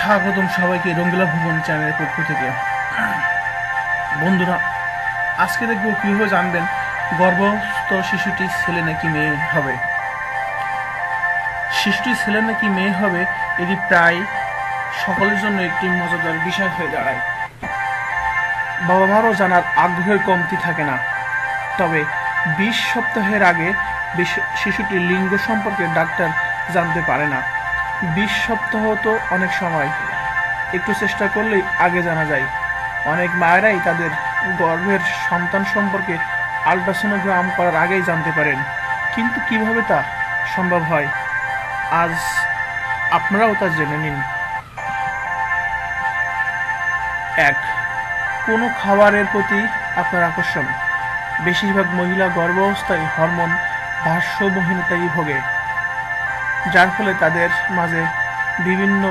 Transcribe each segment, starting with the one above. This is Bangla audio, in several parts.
স্বাগতম সবাইকে রঙ্গিলা ভুবন চ্যানেলের পক্ষ থেকে। বন্ধুরা, আজকে দেখব কীভাবে জানবেন গর্ভস্থ শিশুটি ছেলে নাকি মেয়ে হবে। শিশুটি ছেলে নাকি মেয়ে হবে এটি প্রায় সকলের জন্য একটি মজাদার বিষয় হয়ে দাঁড়ায়। বাবা মারও জানার আগ্রহের কমতি থাকে না। তবে 20 সপ্তাহের আগে শিশুটির লিঙ্গ সম্পর্কে ডাক্তার জানতে পারে না। 20 সপ্তাহ তো অনেক সময়, একটু চেষ্টা করলেই আগে জানা যায়। অনেক মায়েরাই তাদের গর্ভের সন্তান সম্পর্কে আল্ট্রাসোনোগ্রাম করার আগেই জানতে পারেন, কিন্তু কিভাবে তা সম্ভব হয় আজ আপনারাও তা জেনে নিন। 1. কোনো খাবারের প্রতি আপনার আকর্ষণ। বেশিরভাগ মহিলা গর্ভাবস্থায় হরমোন ভারসাম্যহীনতায় ভোগে, যার ফলে তাদের মাঝে বিভিন্ন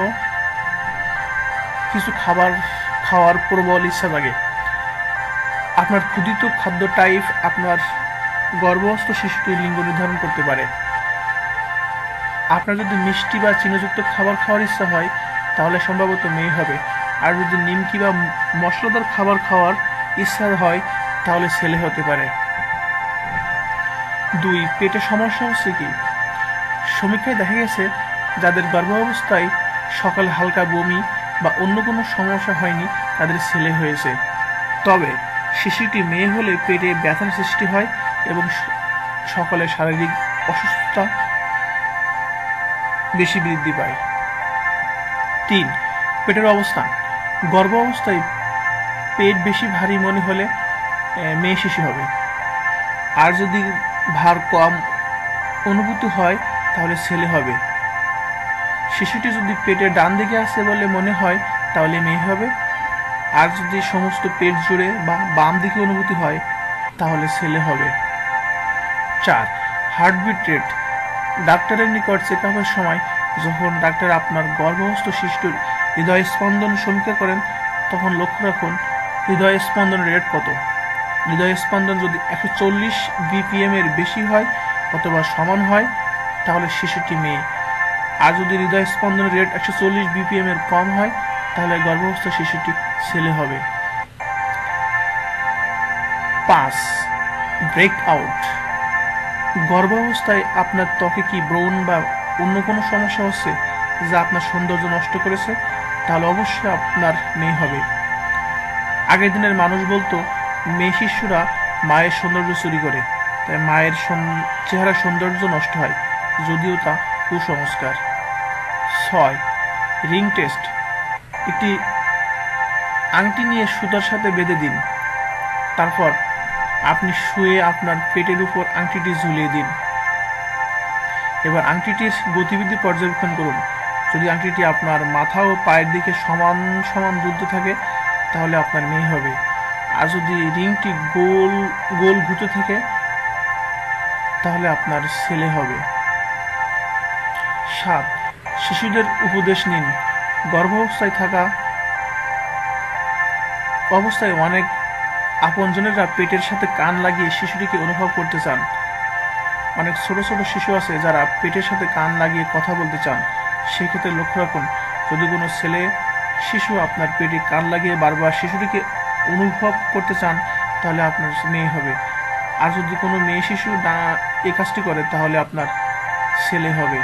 কিছু খাবার খাওয়ার প্রবল ইচ্ছা জাগে। আপনার ক্ষুধিত খাদ্য টাইপ আপনার গর্ভস্থ শিশুটির লিঙ্গ নির্ধারণ করতে পারে। আপনার যদি মিষ্টি বা চিনিযুক্ত খাবার খাওয়ার ইচ্ছা হয় তাহলে সম্ভবত মেয়ে হবে, আর যদি নিমকি বা মশলাদার খাবার খাওয়ার ইচ্ছা হয় তাহলে ছেলে হতে পারে। 2. পেটে সমস্যা হচ্ছে কি? সমীক্ষায় দেখা গেছে যাদের গর্ভাবস্থায় সকালে হালকা বমি বা অন্য কোনো সমস্যা হয়নি তাদের ছেলে হয়েছে। তবে শিশুটি মেয়ে হলে পেটে ব্যথার সৃষ্টি হয় এবং সকালে শারীরিক অসুস্থতা বেশি বৃদ্ধি পায়। 3. পেটের অবস্থান। গর্ভাবস্থায় পেট বেশি ভারী মনে হলে মেয়ে শিশু হবে, আর যদি ভার কম অনুভূতি হয় তাহলে ছেলে হবে। শিশুটি যদি পেটের ডান দিকে আছে বলে মনে হয় তাহলে মেয়ে হবে, আর যদি সমস্ত পেট জুড়ে বা বাম দিকে অনুভূতি হয় তাহলে ছেলে হবে। 4. Heartbeat rate. ডাক্তারের নিকট চেক আপের সময় যখন ডাক্তার আপনার গর্ভস্থ শিশুর হৃদয় স্পন্দন সমীক্ষা করেন তখন লক্ষ্য রাখুন হৃদয় স্পন্দন রেট কত। হৃদয় স্পন্দন যদি 140 BPM এর বেশি হয় অথবা সমান হয় তাহলে শিশুটি মেয়ে, আর যদি হৃদয় স্পন্দন রেট 140 BPM এর কম হয় তাহলে গর্ভস্থ শিশুটি ছেলে হবে। 5. Breakout. গর্ভাবস্থায় আপনার ত্বকে কি ব্রণ বা অন্য কোনো সমস্যা হচ্ছে যা আপনার সৌন্দর্য নষ্ট করেছে, তাহলে অবশ্যই আপনার মেয়ে হবে। আগের দিনের মানুষ বলতো মেয়ে শিশুরা মায়ের সৌন্দর্য চুরি করে, তাই মায়ের চেহারার সৌন্দর্য নষ্ট হয়, যদিও তা কুসংস্কার। 6. Ring test. একটি আংটি নিয়ে সুতার সাথে বেঁধে দিন, তারপর আপনি শুয়ে আপনার পেটের উপর আংটিটি ঝুলিয়ে দিন। এবার আংটিটির গতিবিধি পর্যবেক্ষণ করুন। যদি আংটিটি আপনার মাথা ও পায়ের দিকে সমান সমান দুলতে থাকে তাহলে আপনার মেয়ে হবে, আর যদি রিংটি গোল গোল ঘুরতে থাকে তাহলে আপনার ছেলে হবে। 7. শিশুদের উপদেশ নিন। গর্ভাবস্থায় থাকা অবস্থায় অনেক আপনজনেরা পেটের সাথে কান লাগিয়ে শিশুটিকে অনুভব করতে চান। অনেক ছোট ছোট শিশু আছে যারা পেটের সাথে কান লাগিয়ে কথা বলতে চান। সেক্ষেত্রে লক্ষ্য রাখুন, যদি কোনো ছেলে শিশু আপনার পেটে কান লাগিয়ে বারবার শিশুটিকে অনুভব করতে চান তাহলে আপনার মেয়ে হবে, আর যদি কোনো মেয়ে শিশু না এই কাজটি করে তাহলে আপনার ছেলে হবে।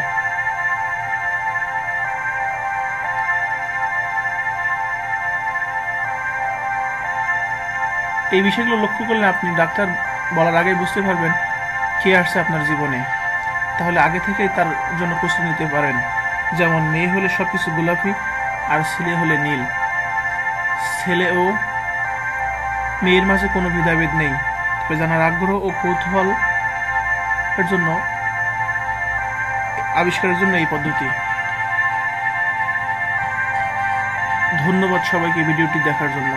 এই বিষয়গুলো লক্ষ্য করলে আপনি ডাক্তার বলার আগে বুঝতে পারবেন কে আসছে আপনার জীবনে, তাহলে আগে থেকেই তার জন্য প্রস্তুতি নিতে পারেন। যেমন মেয়ে হলে সবকিছু গোলাপি আর ছেলে হলে নীল। ছেলে ও মেয়ের মাঝে কোনো ভেদাভেদ নেই, তবে জানার আগ্রহ ও কৌতূহল এর জন্য আবিষ্কারের জন্য এই পদ্ধতি। ধন্যবাদ সবাইকে ভিডিওটি দেখার জন্য।